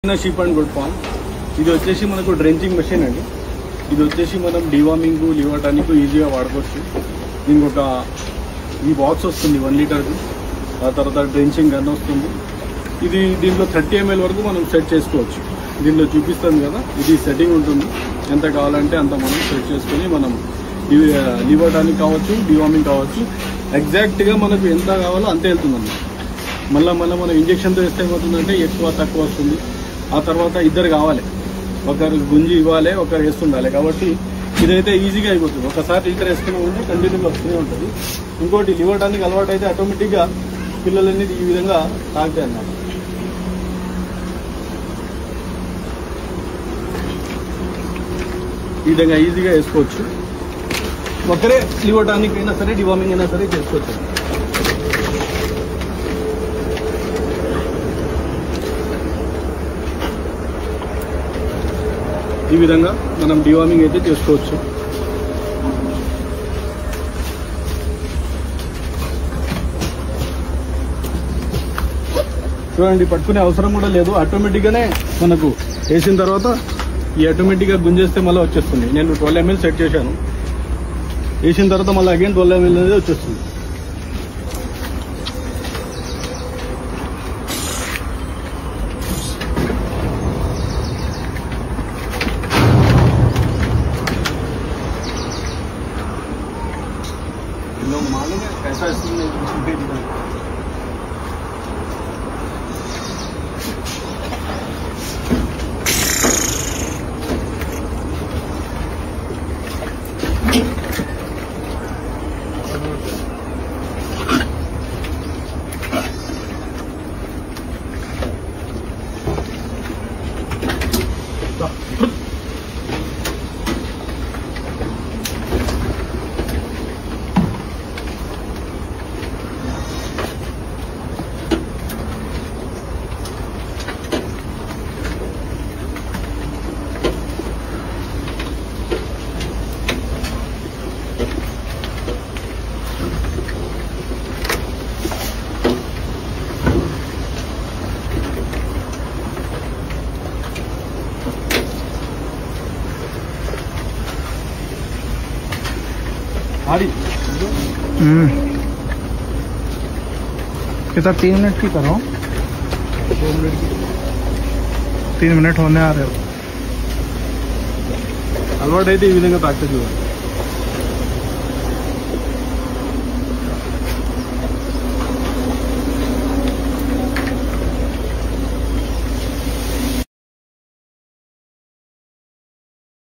Sheep and good form ఇది వచ్చేసి మనకు డ్రెంచింగ్ మెషిన్ అండి. ఇది వచ్చేసి మనం డివార్మింగ్ లివర్ టానిక్ ఈజీగా వాడుకోవచ్చు. దీనికి ఒక ఈ బాక్స్ వస్తుంది 1 లీటర్ది. ఆ తర్వాత డ్రెంచింగ్ గన్ వస్తుంది. ఇది దీంట్లో 30 ml వరకు మనం సెట్ చేసుకోవచ్చు. దీంట్లో చూపిస్తాం కదా, ఇది సెట్టింగ్ ఉంటుంది. ఎంత కావాలంటే అంత మనం సెట్ చేసుకొని మనం లివర్ టానిక్ కావచ్చు, డివార్మింగ్ కావచ్చు, ఎగ్జాక్ట్గా మనకు ఎంత కావాలో అంతే వెళ్తుందండి. మళ్ళీ మనం ఇంజక్షన్తో వేస్తే ఏమవుతుందంటే ఎక్కువ తక్కువ వస్తుంది. ఆ తర్వాత ఇద్దరు కావాలి, ఒకరు గుంజి ఇవ్వాలి, ఒకరు వేస్తుండాలి. కాబట్టి ఇదైతే ఈజీగా అయిపోతుంది. ఒకసారి లీటర్ వేసుకునే ఉంటే కంటిన్యూగా వస్తూనే ఉంటుంది. ఇంకోటి లివర్ టానిక్ అలవాటు అయితే ఆటోమేటిక్గా పిల్లలన్నీ ఈ విధంగా తాగుతాయి అన్నమాట. ఈ విధంగా ఈజీగా వేసుకోవచ్చు. ఒకరే లివర్ టానిక్ అయినా సరే, డివార్మింగ్ అయినా సరే చేసుకోవచ్చు. ఈ విధంగా మనం డివార్మింగ్ అయితే చేసుకోవచ్చు. చూడండి, పట్టుకునే అవసరం కూడా లేదు. ఆటోమేటిక్గానే మనకు వేసిన తర్వాత ఈ ఆటోమేటిక్గా గుంజేస్తే మళ్ళీ వచ్చేస్తుంది. నేను 12 ml సెట్ చేశాను. వేసిన తర్వాత మళ్ళీ అగైన్ 12 ml అనేది వచ్చేస్తుంది. लोग मालूम है कैसा इसमें कितना 3 मिनट की करो, 2 मिनट की 3 मिनट होने आ रहे हो. अलवाट అయితే ఈ విధంగా తాకుతుంది.